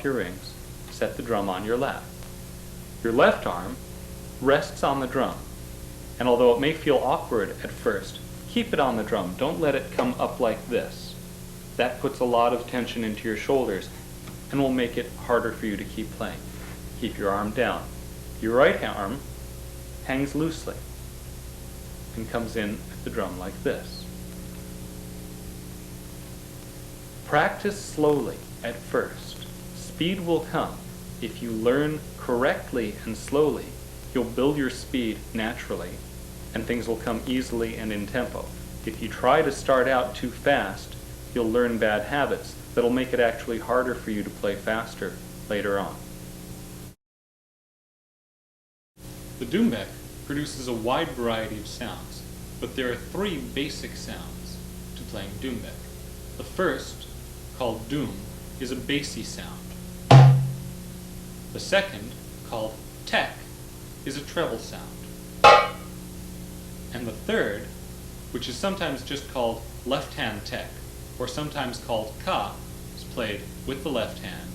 your rings, set the drum on your lap. Your left arm rests on the drum, and although it may feel awkward at first, keep it on the drum. Don't let it come up like this. That puts a lot of tension into your shoulders and will make it harder for you to keep playing. Keep your arm down. Your right arm hangs loosely and comes in at the drum like this. Practice slowly at first. Speed will come. If you learn correctly and slowly, you'll build your speed naturally, and things will come easily and in tempo. If you try to start out too fast, you'll learn bad habits that'll make it actually harder for you to play faster later on. The Dumbek produces a wide variety of sounds, but there are three basic sounds to playing Dumbek. The first, called Dum, is a bassy sound. The second, called Tek, is a treble sound. And the third, which is sometimes just called left-hand Tek, or sometimes called Ka, is played with the left hand,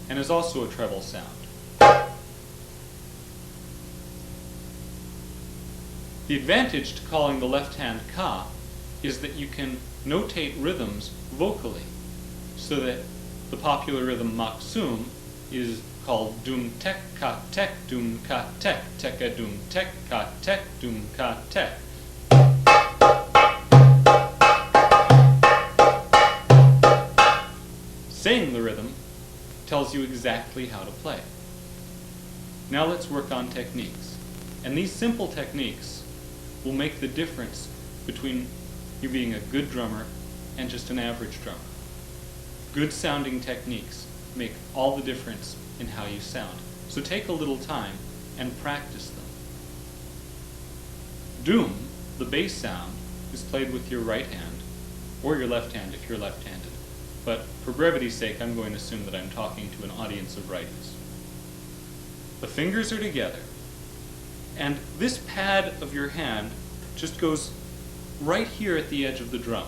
and is also a treble sound. The advantage to calling the left hand Ka is that you can notate rhythms vocally, so that the popular rhythm Maqsum is called Dum Tek Ka Tek Dum Ka Tek Teka Dum Tek Ka Tek Dum Ka Tek. Saying the rhythm tells you exactly how to play. Now let's work on techniques. And these simple techniques will make the difference between you being a good drummer and just an average drummer. Good sounding techniques make all the difference in how you sound. So take a little time and practice them. Dum, the bass sound, is played with your right hand, or your left hand if you're left-handed. But for brevity's sake, I'm going to assume that I'm talking to an audience of righties. The fingers are together, and this pad of your hand just goes right here at the edge of the drum.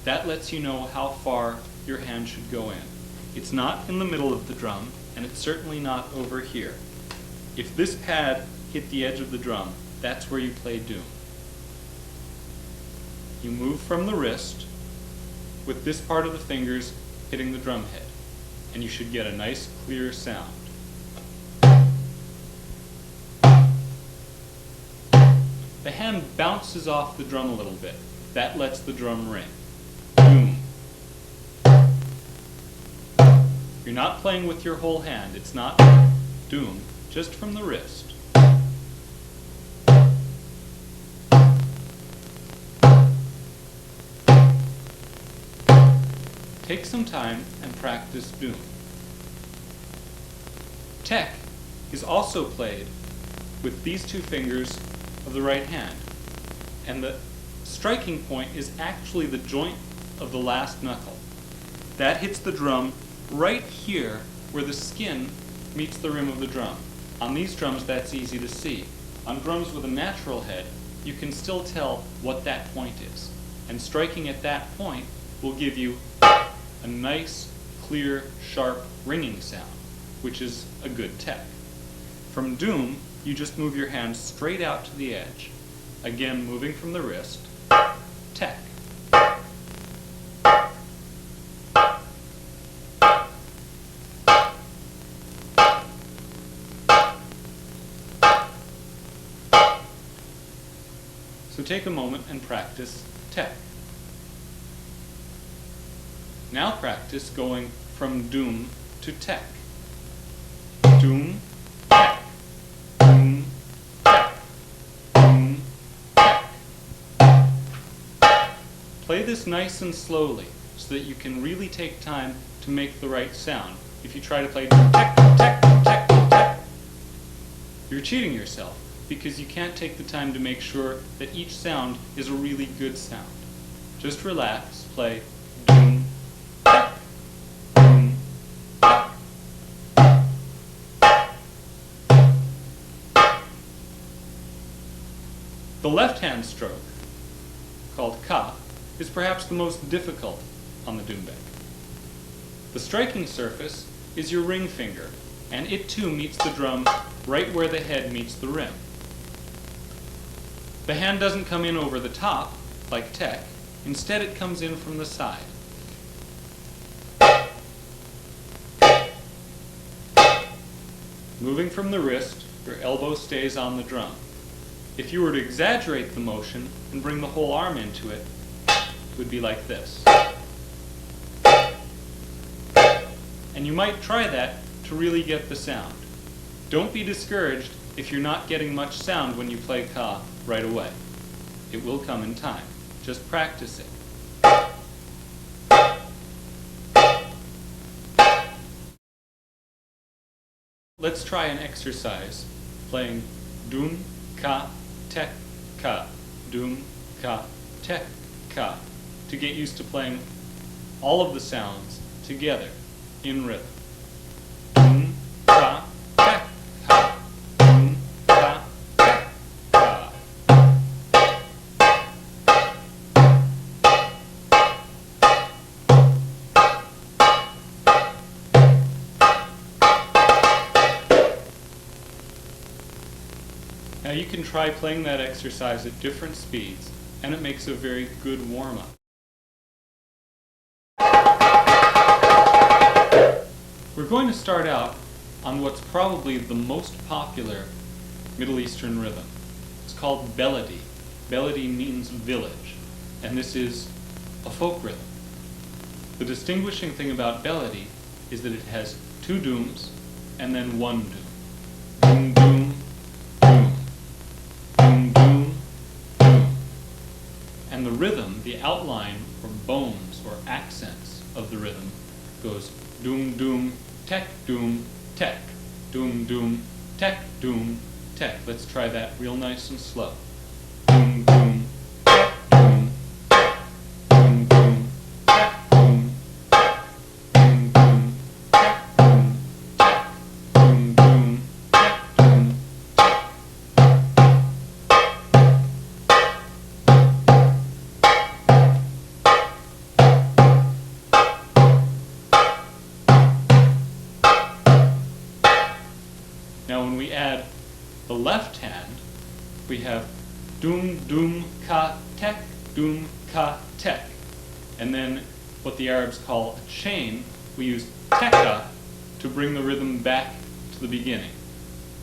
That lets you know how far your hand should go in. It's not in the middle of the drum, and it's certainly not over here. If this pad hit the edge of the drum, that's where you play Dum. You move from the wrist with this part of the fingers hitting the drum head, and you should get a nice clear sound. The hand bounces off the drum a little bit. That lets the drum ring. Dum. You're not playing with your whole hand. It's not Dum, just from the wrist. Take some time and practice Dum. Tek is also played with these two fingers of the right hand, and the striking point is actually the joint of the last knuckle. That hits the drum right here where the skin meets the rim of the drum. On these drums, that's easy to see. On drums with a natural head, you can still tell what that point is, and striking at that point will give you a nice, clear, sharp ringing sound, which is a good Tek. From Dum, you just move your hand straight out to the edge. Again, moving from the wrist. Tek. So take a moment and practice Tek. Now practice going from Dum to Tek. Dum, Tek. Dum, Tek. Dum, Tek. Play this nice and slowly so that you can really take time to make the right sound. If you try to play Dum, Tek, Tek, Tek, Tek, you're cheating yourself because you can't take the time to make sure that each sound is a really good sound. Just relax, play Dum, Tek, Dum, Tek. The left-hand stroke, called Ka, is perhaps the most difficult on the Dumbek. The striking surface is your ring finger, and it too meets the drum right where the head meets the rim. The hand doesn't come in over the top, like tek. Instead, it comes in from the side. Moving from the wrist, your elbow stays on the drum. If you were to exaggerate the motion and bring the whole arm into it, it would be like this. And you might try that to really get the sound. Don't be discouraged if you're not getting much sound when you play ka right away. It will come in time. Just practice it. Let's try an exercise playing dum, ka, tek, ka, dum, ka, tek, ka, to get used to playing all of the sounds together in rhythm. Dum, ka, tek, ka, dum, ka, tek, ka. Now you can try playing that exercise at different speeds, and it makes a very good warm-up. We're going to start out on what's probably the most popular Middle Eastern rhythm. It's called Beledi. Beledi means village, and this is a folk rhythm. The distinguishing thing about Beledi is that it has two dooms and then one doom. Doom, doom, doom. Doom, doom, doom. And the rhythm, the outline or bones or accents of the rhythm goes doom, doom, tek, doom, tek. Doom, doom, tek, doom, tek. Let's try that real nice and slow. Doom, doom, tek, doom, tek. Doom, doom, tek, doom, tek. Doom, doom, tek, doom, tek. Doom, doom, tek, doom, tek. Now when we add the left hand, we have doom, doom, ka, tek, doom, ka, tek. And then what the Arabs call a chain, we use tekka to bring the rhythm back to the beginning.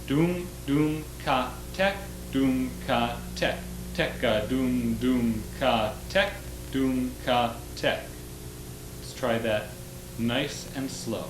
Doom, doom, ka, tek, doom, ka, tek. Tekka, doom, doom, ka, tek, doom, ka, tek. Let's try that nice and slow.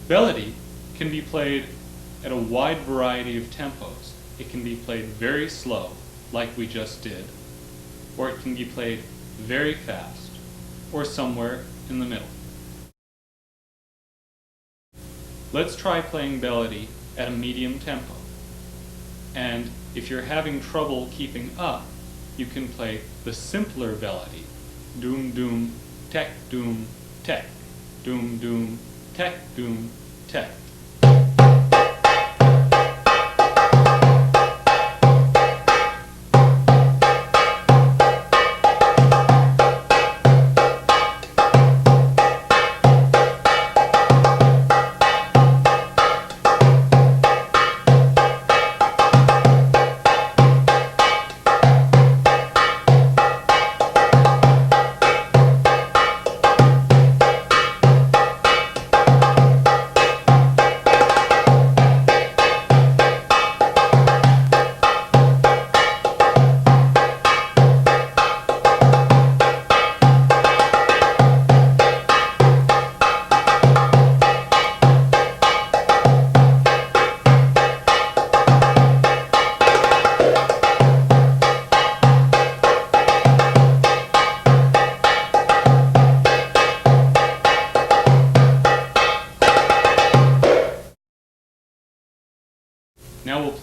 Beledi can be played at a wide variety of tempos. It can be played very slow, like we just did, or it can be played very fast, or somewhere in the middle. Let's try playing Beledi at a medium tempo. And if you're having trouble keeping up, you can play the simpler Beledi. Doom, doom, tek, doom, tek. Doom, doom, tek, doom, tek.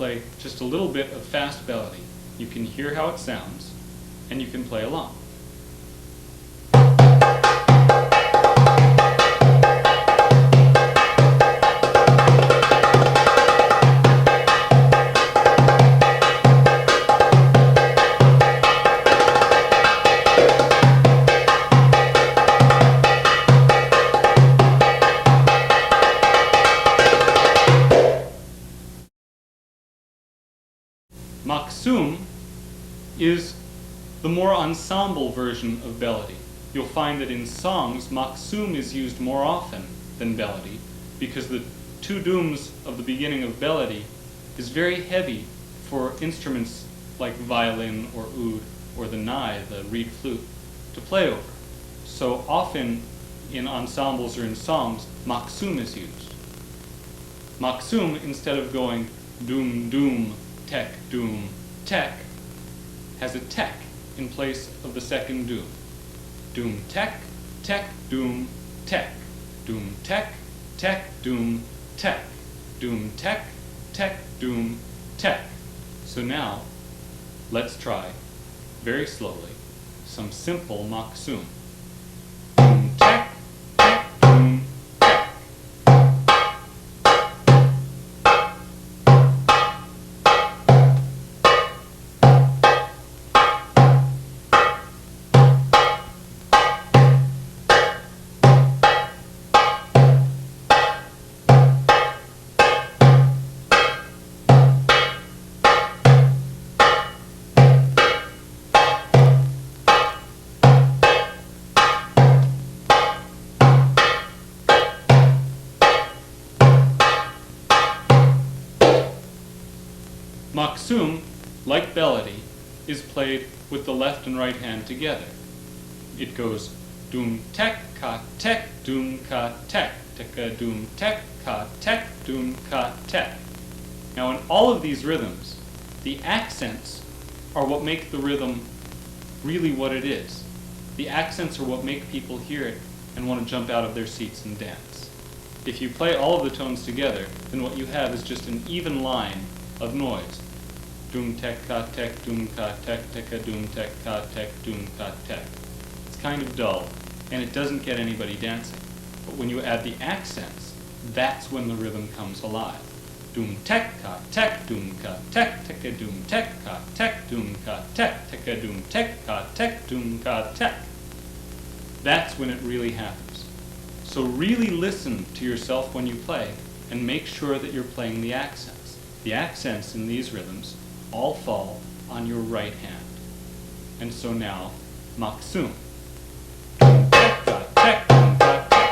play just a little bit of fast Beledi. You can hear how it sounds, and you can play along. Maqsum is the more ensemble version of Beledi. You'll find that in songs, Maqsum is used more often than Beledi because the two dooms of the beginning of Beledi is very heavy for instruments like violin or oud or the nai, the reed flute, to play over. So often in ensembles or in songs, Maqsum is used. Maqsum, instead of going doom, doom, tek, doom, tek, has a tek in place of the second doom. Doom, tek, doom, tek. Doom, tek, doom, tek. Doom, tek, doom, tek. So now, let's try, very slowly, some simple Maqsum. Doom, tek, doom, tek. Maqsum, like Beledi, is played with the left and right hand together. It goes doom tek ka tek doom ka tek teka doom tek ka tek doom ka tek. Now in all of these rhythms, the accents are what make the rhythm really what it is. The accents are what make people hear it and want to jump out of their seats and dance. If you play all of the tones together, then what you have is just an even line of noise. Doom tek ka tek doom ka tek teka doom tek ka tek doom ka tek. It's kind of dull, and it doesn't get anybody dancing. But when you add the accents, that's when the rhythm comes alive. Doom tek ka tek doom ka tek teka doom tek ka tek doom ka tek teka doom tek ka tek doom ka tek. That's when it really happens. So really listen to yourself when you play and make sure that you're playing the accents. The accents in these rhythms all fall on your right hand. And so now, Maqsum. Doom tek ka tek doom ka tek.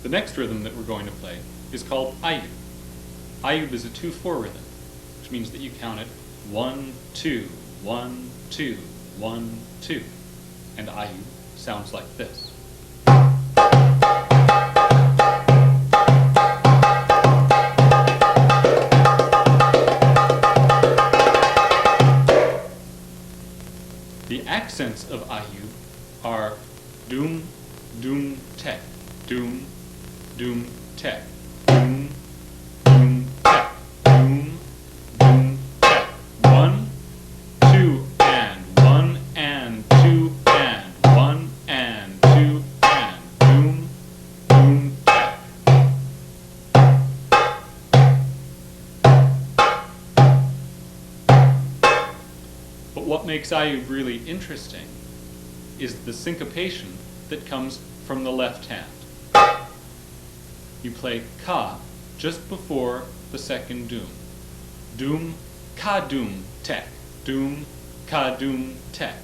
The next rhythm that we're going to play is called Ayyub. Ayyub is a 2/4 rhythm, which means that you count it 1, 2, 1, 2, 1, 2. And Ayyub sounds like this. The accents of Ayyub are doom, doom, tek, doom, doom, tek, doom, doom, tek, doom, doom, tek. 1, 2, and 1, and 2, and 1, and 2, and doom, doom, tek. But what makes Ayyub really interesting is the syncopation that comes from the left hand. You play ka just before the second doom. Doom, ka doom, tek. Doom, ka doom, tek.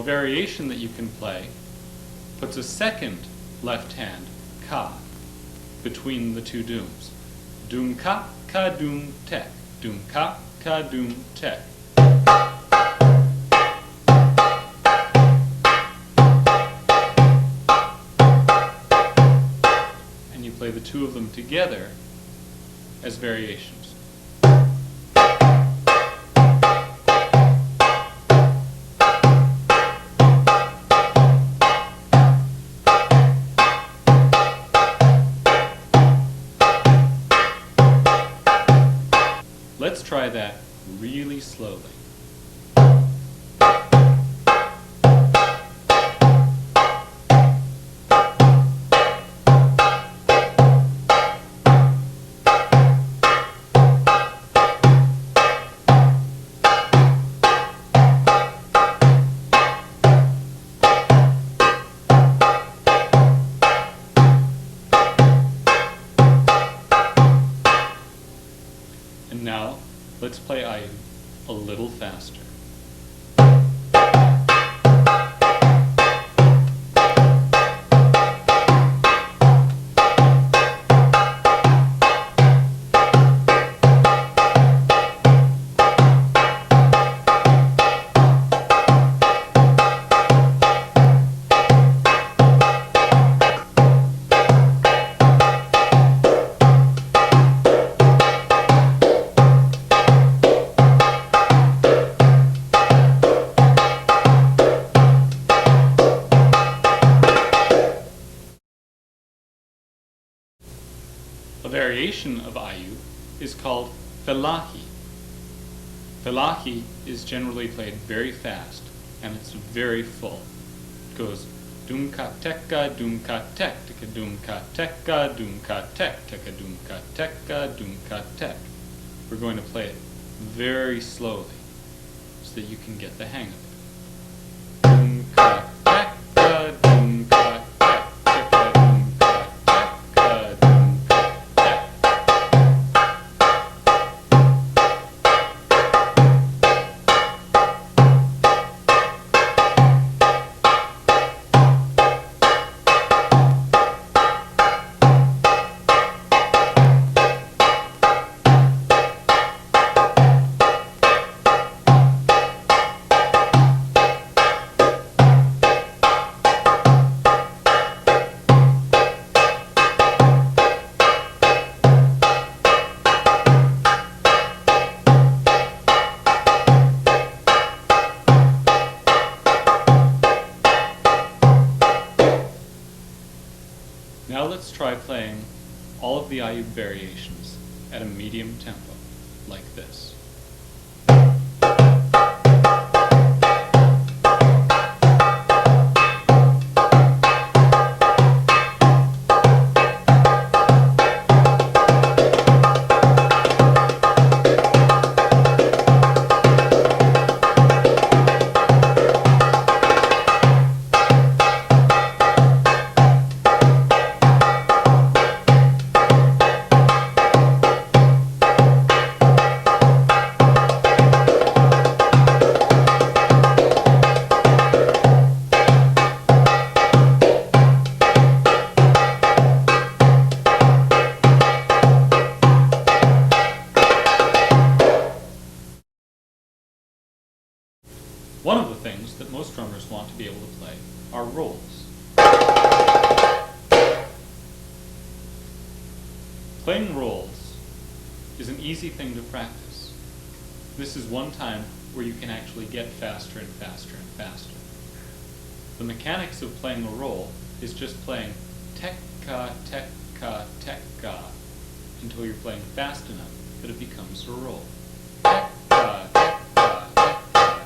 Variation that you can play puts a second left hand ka between the two dooms. Doom ka, ka doom tek. Doom ka, ka doom tek. And you play the two of them together as variations. Let's try that really slowly. And now, let's play Ayyub a little faster. A variation of Ayyub is called Felahi. Felahi is generally played very fast, and it's very full. It goes doom ka tekka, doom ka tek, tika doom ka tekka, doom ka tek, tika doom ka tekka, doom ka tek. We're going to play it very slowly so that you can get the hang of it. Doom ka tekka, doom ka tek, tika doom ka tekka, doom ka tek. Now let's try playing all of the Ayyub variations at a medium tempo, like this. One of the things that most drummers want to be able to play are rolls. Playing rolls is an easy thing to practice. This is one time where you can actually get faster and faster and faster. The mechanics of playing a roll is just playing tek-ka, tek-ka, tek-ka until you're playing fast enough that it becomes a roll. Tek-ka, tek-ka, tek-ka, tek-ka.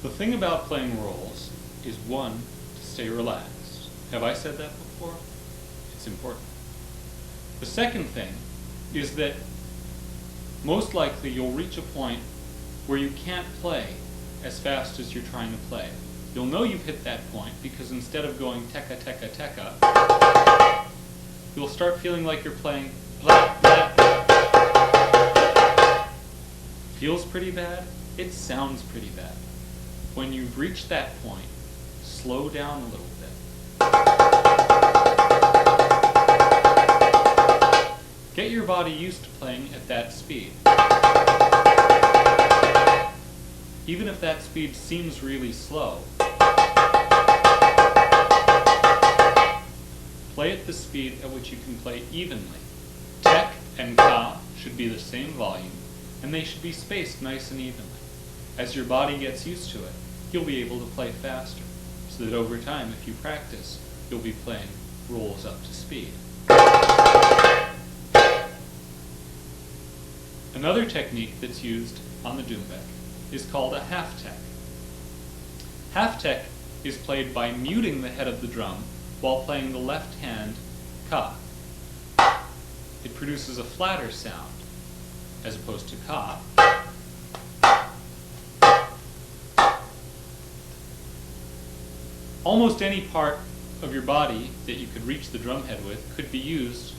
The thing about playing rolls is, one, to stay relaxed. Have I said that before? It's important. The second thing is that most likely you'll reach a point where you can't play as fast as you're trying to play. You'll know you've hit that point because instead of going teka, teka, teka, you'll start feeling like you're playing blah, blah. Feels pretty bad? It sounds pretty bad. When you've reached that point, slow down a little bit. Get your body used to playing at that speed. Even if that speed seems really slow, play at the speed at which you can play evenly. Tek and ka should be the same volume, and they should be spaced nice and evenly. As your body gets used to it, you'll be able to play faster, so that over time, if you practice, you'll be playing rolls up to speed. Another technique that's used on the Dumbek is called a half-tek. Half-tek is played by muting the head of the drum while playing the left hand ka. It produces a flatter sound, as opposed to ka. Almost any part of your body that you could reach the drum head with could be used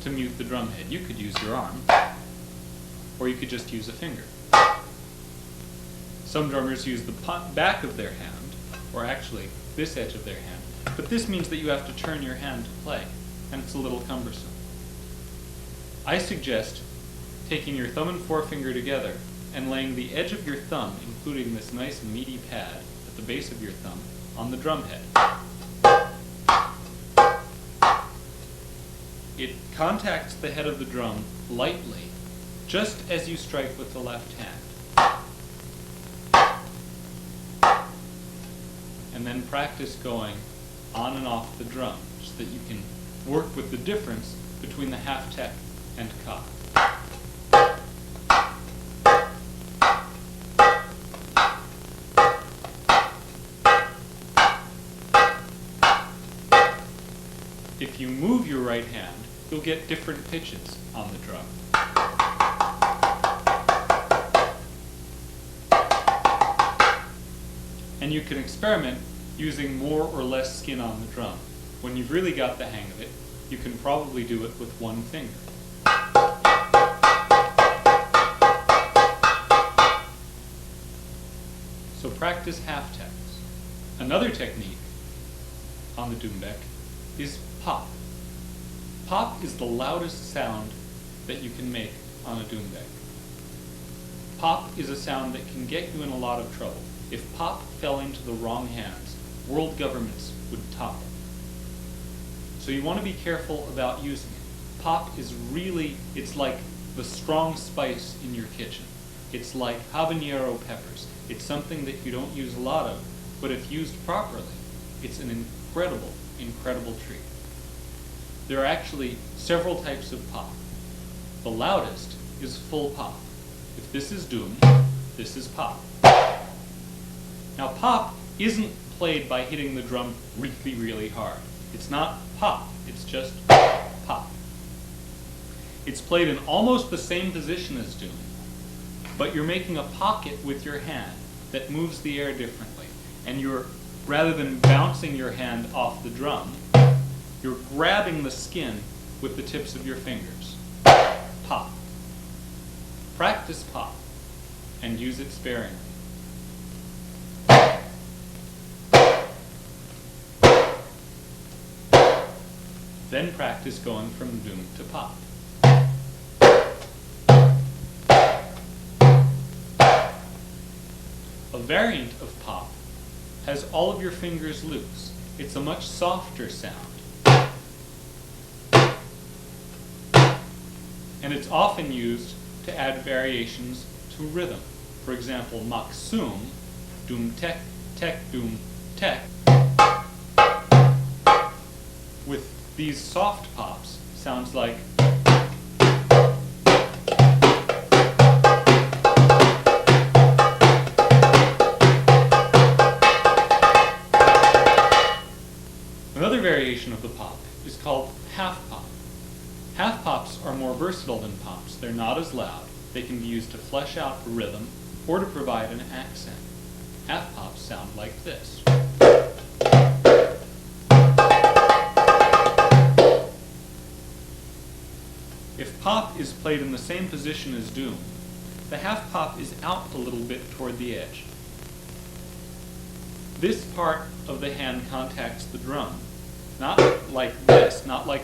to mute the drum head. You could use your arm, or you could just use a finger. Some drummers use the back of their hand, or actually this edge of their hand, but this means that you have to turn your hand to play, and it's a little cumbersome. I suggest taking your thumb and forefinger together and laying the edge of your thumb, including this nice meaty pad at the base of your thumb, on the drum head. It contacts the head of the drum lightly, just as you strike with the left hand. And then practice going on and off the drum, so that you can work with the difference between the half-tek and ka. If you move your right hand, you'll get different pitches on the drum. And you can experiment using more or less skin on the drum. When you've really got the hang of it, you can probably do it with one finger. So practice half-teks. Another technique on the Dumbek is pop. Pop is the loudest sound that you can make on a Dumbek. Pop is a sound that can get you in a lot of trouble. If pop fell into the wrong hands, world governments would topple. So you want to be careful about using it. Pop is really, it's like the strong spice in your kitchen. It's like habanero peppers. It's something that you don't use a lot of, but if used properly, it's an incredible, incredible treat. There are actually several types of pop. The loudest is full pop. If this is doom, this is pop. Now pop isn't played by hitting the drum really, really hard. It's not pop, it's just pop. It's played in almost the same position as doom, but you're making a pocket with your hand that moves the air differently. And rather than bouncing your hand off the drum, You're grabbing the skin with the tips of your fingers. Pop. Practice pop, and use it sparingly. Then practice going from doom to pop. A variant of pop has all of your fingers loose. It's a much softer sound. And it's often used to add variations to rhythm. For example, Maqsum, doom tek, tek, doom tek. With these soft pops, sounds like another variation of the pop is called half pop. Half pops are more versatile than pops. They're not as loud. They can be used to flesh out a rhythm or to provide an accent. Half pops sound like this. If pop is played in the same position as doom, the half pop is out a little bit toward the edge. This part of the hand contacts the drum, not like this, not like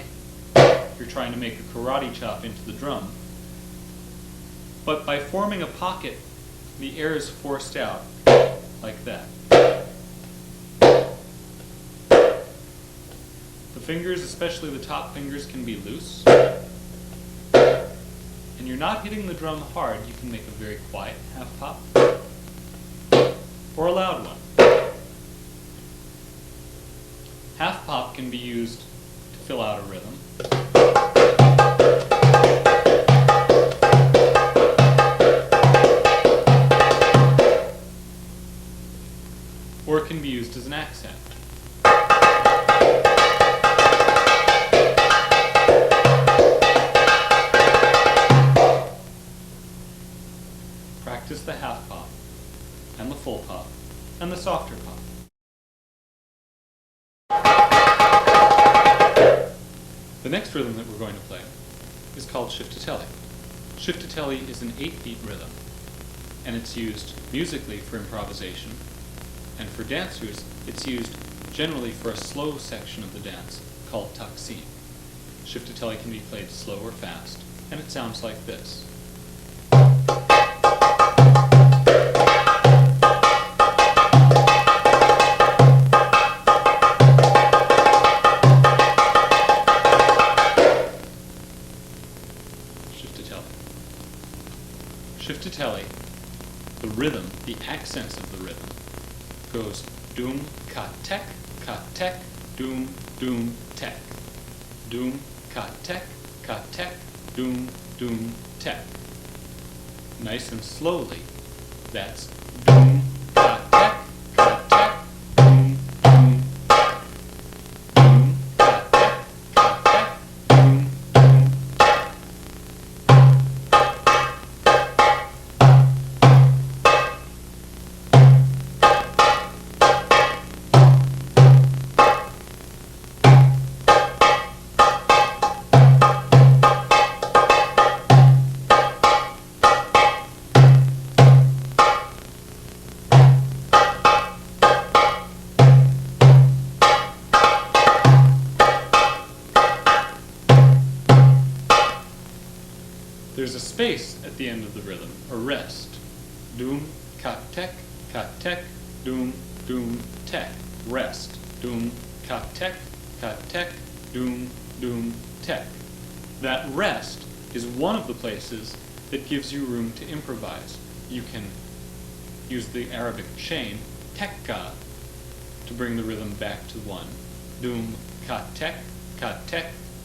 you're trying to make a karate chop into the drum, but by forming a pocket, the air is forced out like that. The fingers, especially the top fingers, can be loose. And you're not hitting the drum hard, you can make a very quiet half pop or a loud one. Half pop can be used to fill out a rhythm. Or it can be used as an accent. Practice the half pop, and the full pop, and the softer pop. The next rhythm that we're going to play is called Chiftetelli. Chiftetelli is an 8-beat rhythm, and it's used musically for improvisation, and for dancers, it's used generally for a slow section of the dance called taksim. Chiftetelli can be played slow or fast, and it sounds like this. Chiftetelli, the rhythm, the accents of the rhythm, goes doom, ka, tek, doom, doom, tek. Doom, ka, tek, doom, doom, tek. Nice and slowly, that's doom, ka, tek, doom, doom, tek. Doom, ka, tek, doom, doom, tek. There's a space at the end of the rhythm, a rest. Doom, ka, tek, doom, doom, tek. Rest. Doom, ka, tek, doom, doom, tek. That rest is one of the places that gives you room to improvise. You can use the Arabic chain, tekka, to bring the rhythm back to one. Doom, ka, tek,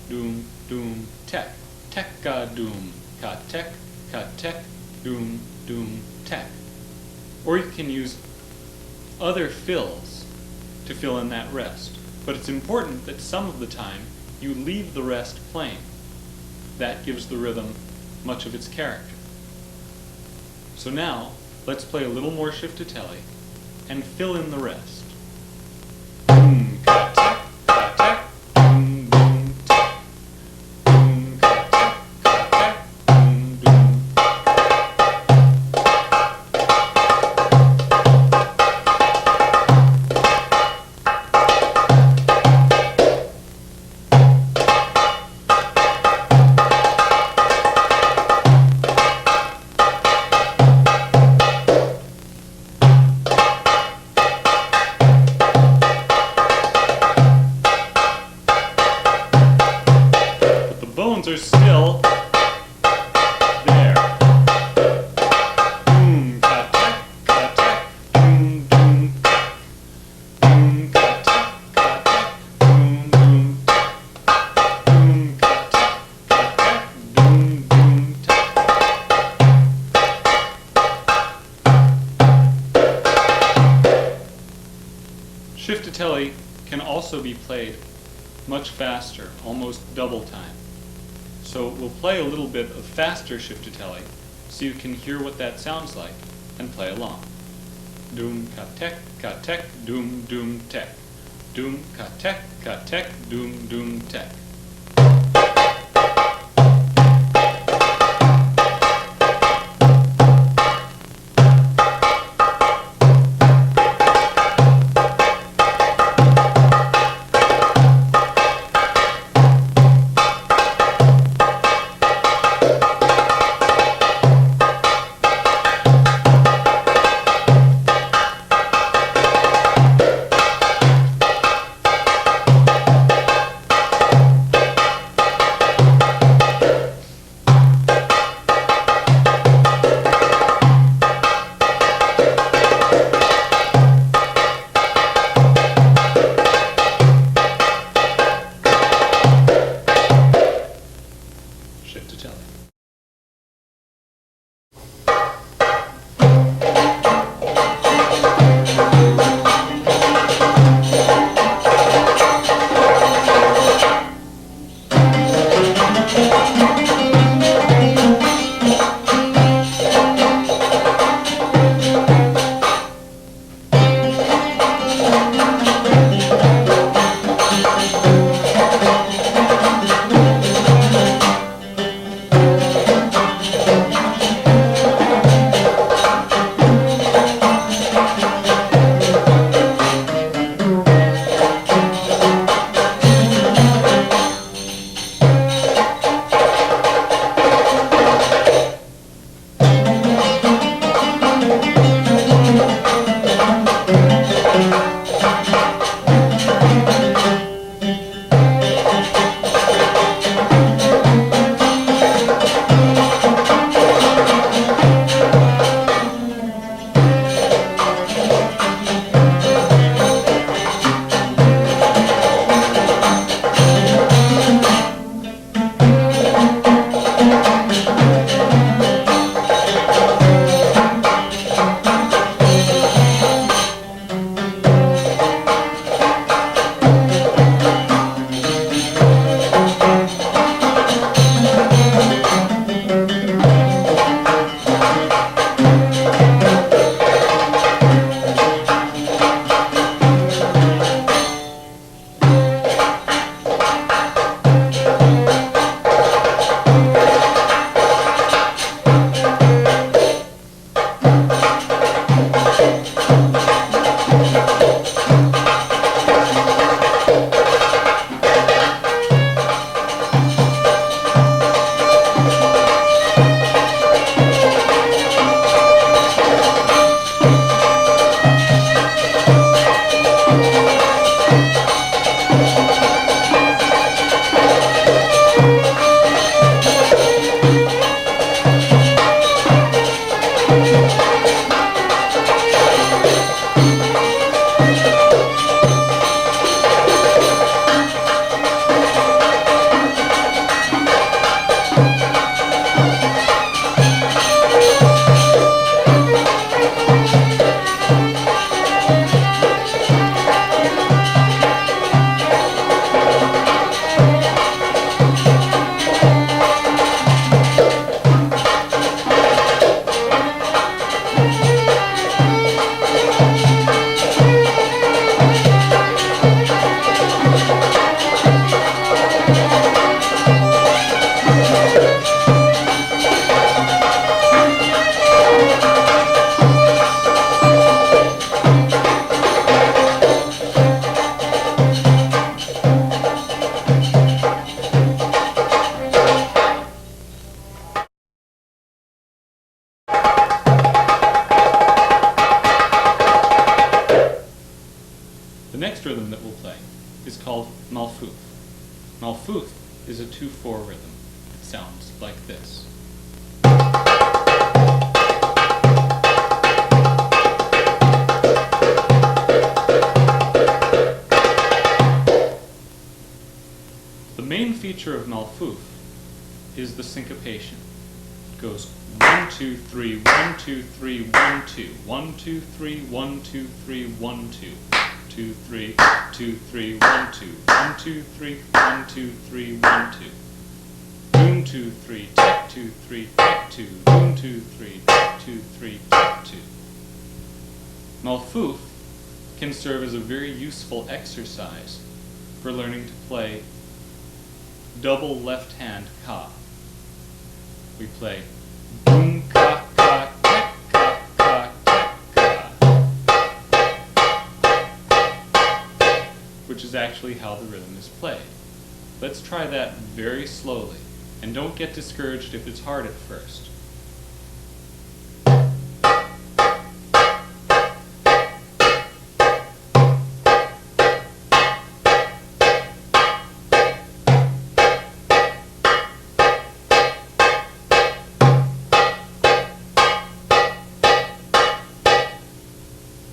doom, doom, tek. Tekka, doom. Ka, tek, doom, doom, tek. Or you can use other fills to fill in that rest. But it's important that some of the time you leave the rest plain. That gives the rhythm much of its character. So now, let's play a little more Chiftetelli and fill in the rest. Doom, ka, tek, doom, notes are still there. Boom, ka tak, ka tak, boom, boom, tak. Boom, ka tak, ka tak, boom, boom, tak. Boom, ka tak, ka tak, boom, boom, tak. Chiftetelli can also be played much faster, almost double time. So we'll play a little bit of faster Chiftetelli so you can hear what that sounds like and play along. Doom ka tek, doom doom tek. Doom ka tek, doom doom tek. The next rhythm that we'll play is called Malfuf. Malfuf is a 2/4 rhythm. sounds like this. The main feature of Malfuf is the syncopation. It goes 1, 2, 3, 1, 2, 3, 1, 2, 1, 2, 3, 1, 2, 3, 1, 2, 2, 3, 2, 3, 1, 2, 1, 2, 3, 1, 2, 3, 1, 2. Doom 2, 3, tech 2, 3, tech 2, doom 2, 3, tech 2, 3, tech 2. Malfuf can serve as a very useful exercise for learning to play double left-hand ka. We play boom ka ka tek ka ka tek ka, which is actually how the rhythm is played. Let's try that very slowly, and don't get discouraged if it's hard at first.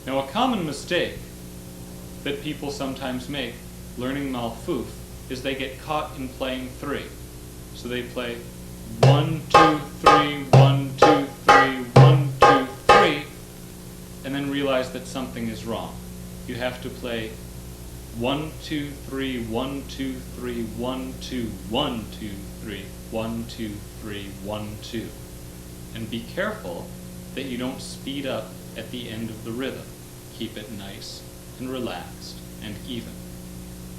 Now, a common mistake that people sometimes make learning Malfuf is they get caught in playing 3. So they play 1, 2, 3, 1, 2, 3, 1, 2, 3, and then realize that something is wrong. You have to play 1, 2, 3, 1, 2, 3, 1, 2, 1, 2, 3, 1, 2, 3, 1, 2. And be careful that you don't speed up at the end of the rhythm. Keep it nice and relaxed and even.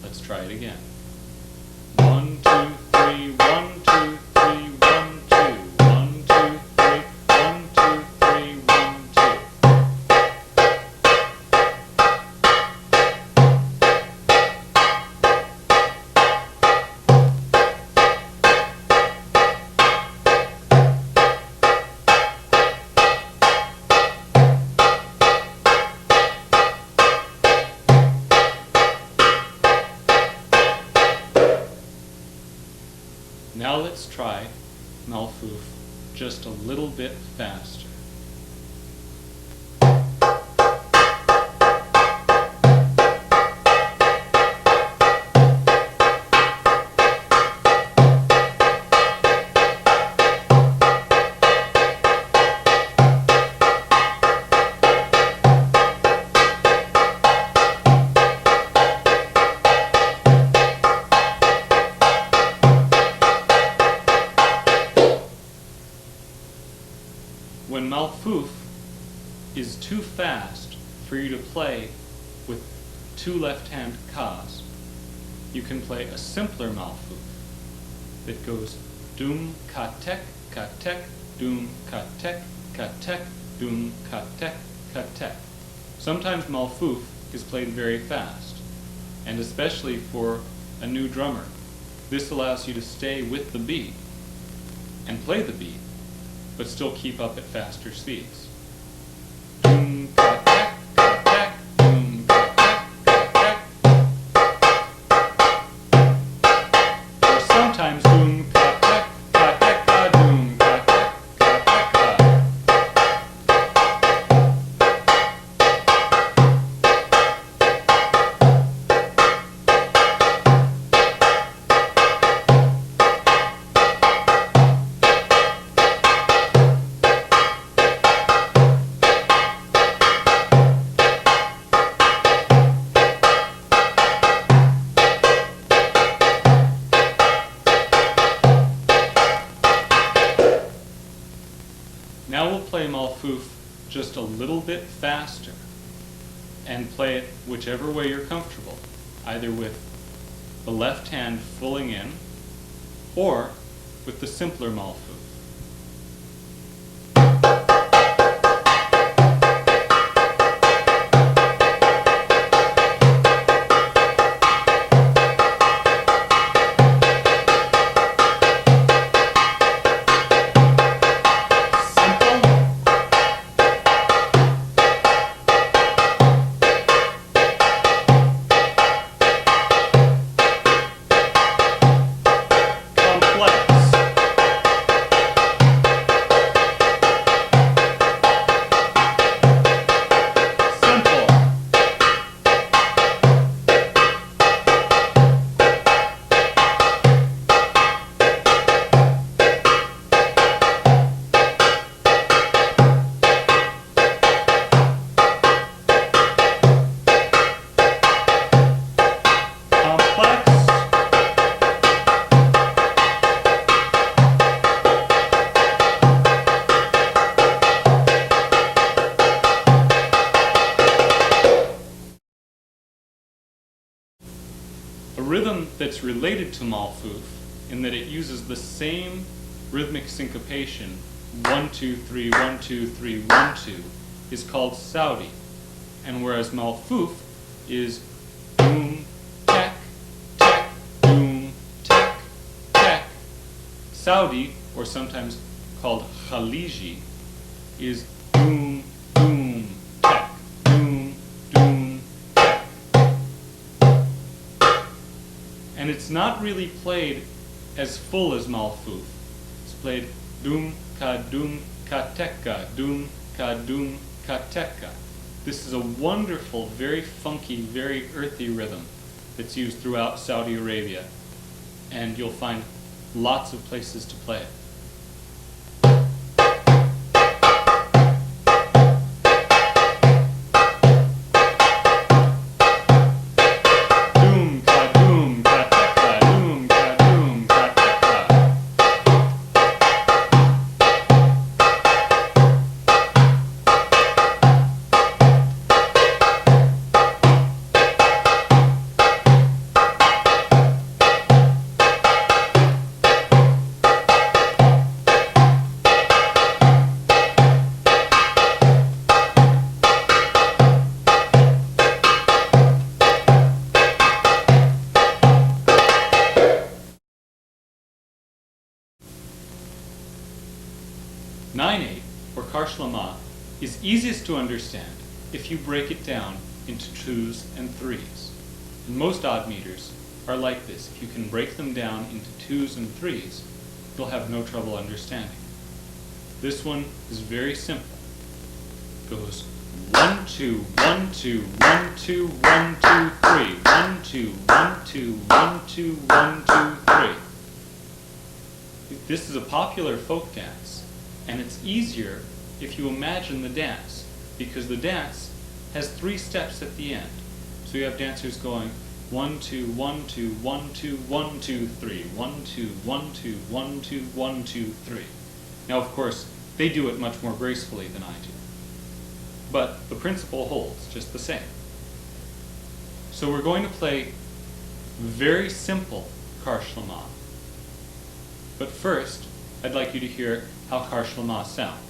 Let's try it again. 1, 2, 3, 1, 2, 3, 1, 2, 1, 2, 3, 1, 2, 3, 1, 2. Now let's try Malfuf just a little bit faster. When Malfuf is too fast for you to play with 2 left-hand kas, you can play a simpler Malfuf that goes doom ka tek, doom ka tek, doom ka tek. Sometimes Malfuf is played very fast, and especially for a new drummer, this allows you to stay with the beat and play the beat, but still keep up at faster speeds. Doom ka tek, doom ka tek. Or sometimes doom ka tek, doom ka tek. Now we'll play Malfuf just a little bit faster and play it whichever way you're comfortable, either with the left hand fulling in or with the simpler Malfuf. Complex. that's related to Malfuf in that it uses the same rhythmic syncopation, 1, 2, 3, 1, 2, 3, 1, 2, is called Saudi. And whereas Malfuf is doom, tek, tek, doom, tek, tek, Saudi, or sometimes called Khaligi, is doom, doom, tek, doom, doom, tek. And it's not really played as full as Malfuf. It's played doom, ka, teka, doom, ka, teka. This is a wonderful, very funky, very earthy rhythm that's used throughout Saudi Arabia, and you'll find lots of places to play it. Nine-eight, or Karsilama, is easiest to understand if you break it down into twos and threes. And most odd meters are like this. If you can break them down into twos and threes, you'll have no trouble understanding. This one is very simple. It goes 1, 2, 1, 2, 1, 2, 1, 2, 3, 1, 2, 1, 2, 1, 2, 1, 2, 3. This is a popular folk dance, and it's easier if you imagine the dance, because the dance has 3 steps at the end. So you have dancers going 1, 2, 1, 2, 1, 2, 1, 2, 3, 1, 2, 1, 2, 1, 2, 1, 2, 3. Now, of course, they do it much more gracefully than I do. But the principle holds just the same. So we're going to play very simple Karsilama. But first, I'd like you to hear how Karsilama sounds.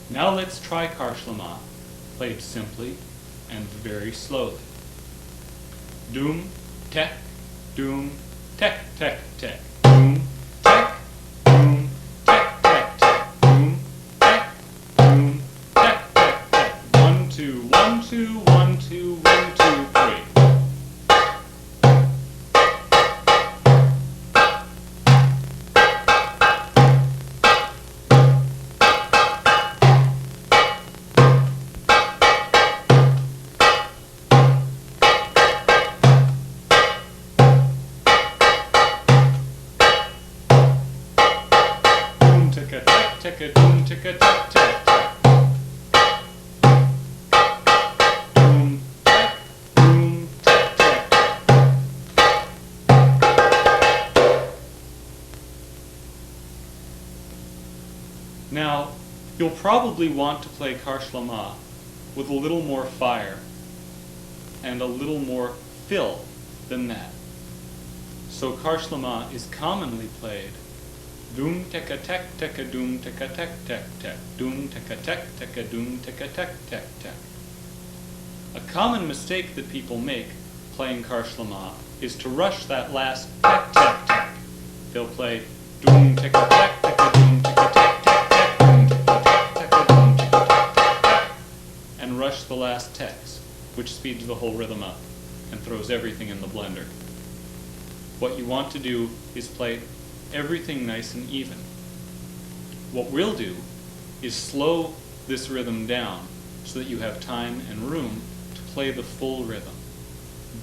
Now let's try Karsilama, played simply and very slowly. Doom, tek, doom, tek, tek, tek. Doom, tek, doom, tek, tek, tek. Doom, tek, doom, tek, tek, tek. 1, 2, 1, 2, 1, 2, 1, 2, 3. Ticka doom, ticka tack tack tack. Doom, tack, doom, tack tack tack. Now, you'll probably want to play Karsilama with a little more fire and a little more fill than that. So Karsilama is commonly played doom teka tek teka doom teka tek tek tek doom teka tek teka doom teka tek tek tek. A common mistake that people make playing Karsilama is to rush that last tek tek tek. They'll play doom teka tek teka doom teka tek tek tek doom teka tek teka doom teka tek tek tek, and rush the last teks, which speeds the whole rhythm up and throws everything in the blender. What you want to do is play everything nice and even. What we'll do is slow this rhythm down so that you have time and room to play the full rhythm.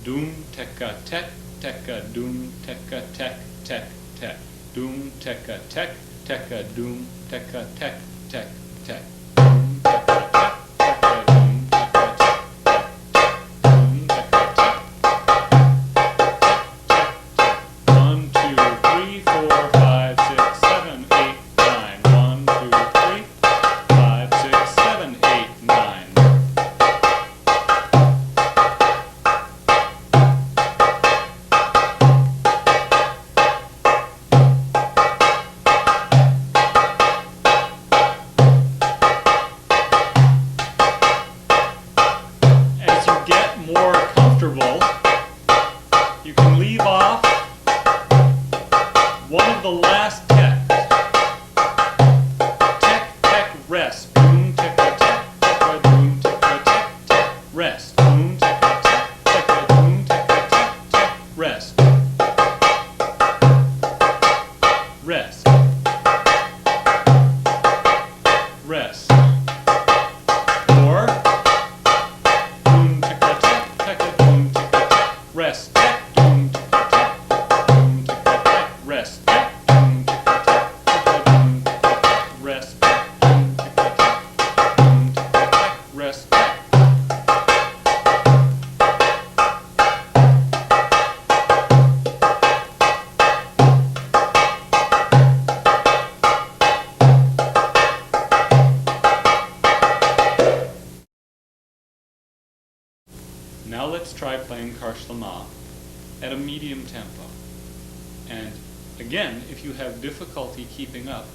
Doom teka tek, teka doom teka tek, tek tek. Doom teka tek, teka doom teka tek, tek tek. Doom teka tek, teka doom teka tek, tek tek. Doom teka tek, tek tek. 1, 2, 3, 4, 5, 6, 7, 8, 9. 1, 2, 3, 5, 6, 7, 8, 9. As you get more comfortable, you can leave off one of the last texts. Tek, tek, rest. Boom, teka, tek, teka, boom, teka, tek, tek, rest. Boom, teka, tek, teka, boom, teka, tek, tek, rest. Rest. Rest. Or boom, teka, tek, teka, boom, teka, tek, rest. Tek, boom, teka, tek, boom, teka, tek, rest. Tek, boom, teka, tek, teka, boom, teka, tek, rest. Tek, boom, teka, tek, boom, teka, tek, rest. Tek. Now let's try playing Karsilama at a medium tempo. And again, if you have difficulty keeping up,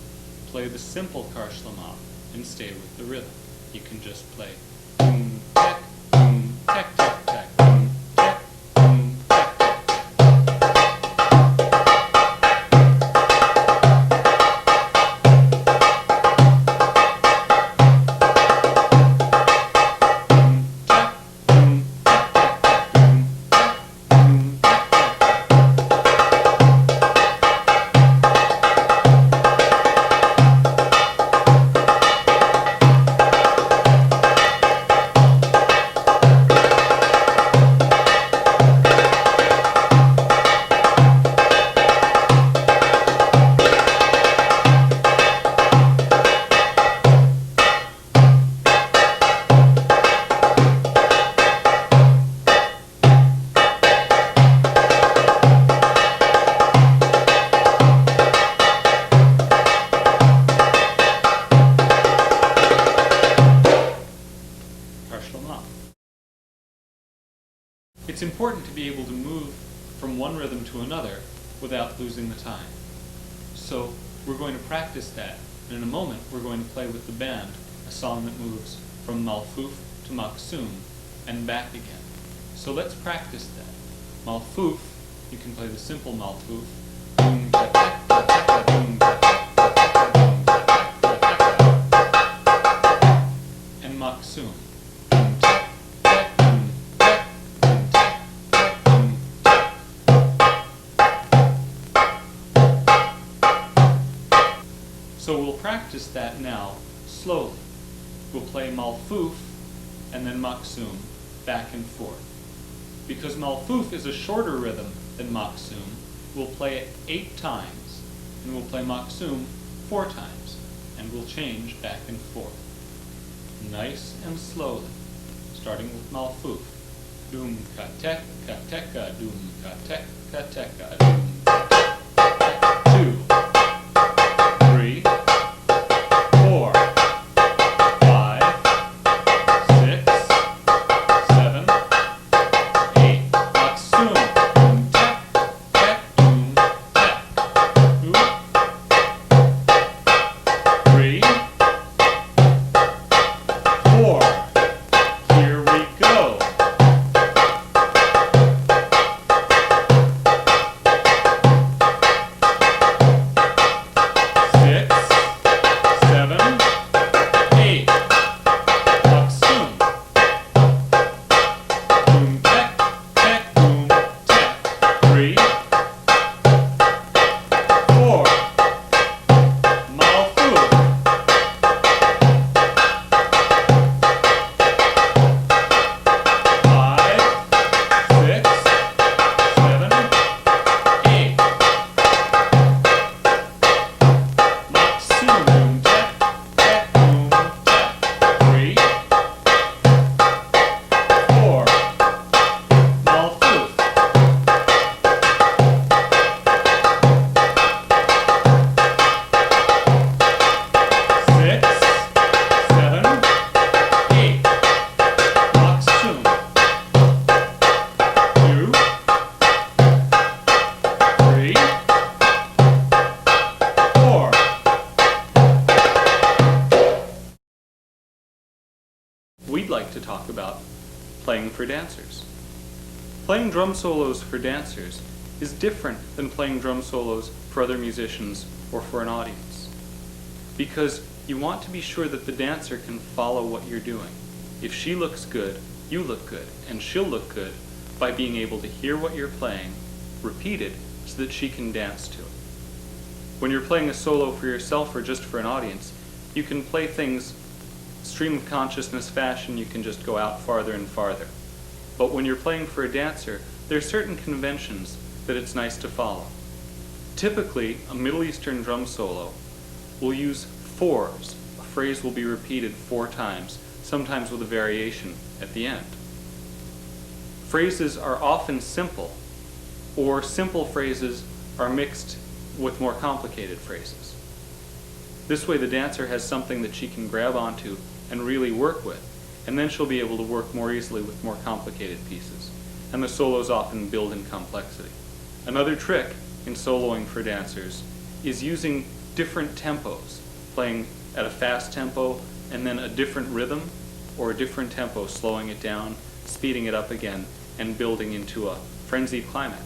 play the simple Karsilama and stay with the rhythm. You can just play boom, tek, boom, tek, tek, tek, boom, tek, boom, tek, tek, tek. It's important to be able to move from one rhythm to another without losing the time. So we're going to practice that, and in a moment we're going to play with the band a song that moves from Malfuf to Maqsum and back again. So let's practice that. Malfuf, you can play the simple Malfuf. Boom, ka, tek, ka, tek, ka, boom, ka, tek, ka, tek, ka, boom, ka, tek, ka, tek, ka. And Maqsum. Boom, tek, tek, boom, tek, boom, tek, tek, boom, tek. So we'll practice that now slowly. We'll play Malfuf and then Maqsum back and forth. Because Malfuf is a shorter rhythm than Maqsum, we'll play it 8 times, and we'll play Maqsum 4 times, and we'll change back and forth. Nice and slowly, starting with Malfuf. Doom ka tek ka teka, doom ka tek ka teka, doom ka tek, 2, 3, 4, 5, 6, 7, 8. Maqsum. Boom, tek, tek, boom, tek. 2, 3, 4. Here we go. dancers. Playing drum solos for dancers is different than playing drum solos for other musicians or for an audience, because you want to be sure that the dancer can follow what you're doing. If she looks good, you look good, and she'll look good by being able to hear what you're playing repeated so that she can dance to it. When you're playing a solo for yourself or just for an audience, you can play things stream of consciousness fashion, you can just go out farther and farther. But when you're playing for a dancer, there are certain conventions that it's nice to follow. Typically, a Middle Eastern drum solo will use fours. A phrase will be repeated 4 times, sometimes with a variation at the end. Phrases are often simple, or simple phrases are mixed with more complicated phrases. This way the dancer has something that she can grab onto and really work with, and then she'll be able to work more easily with more complicated pieces. And the solos often build in complexity. Another trick in soloing for dancers is using different tempos, playing at a fast tempo and then a different rhythm or a different tempo, slowing it down, speeding it up again, and building into a frenzied climax.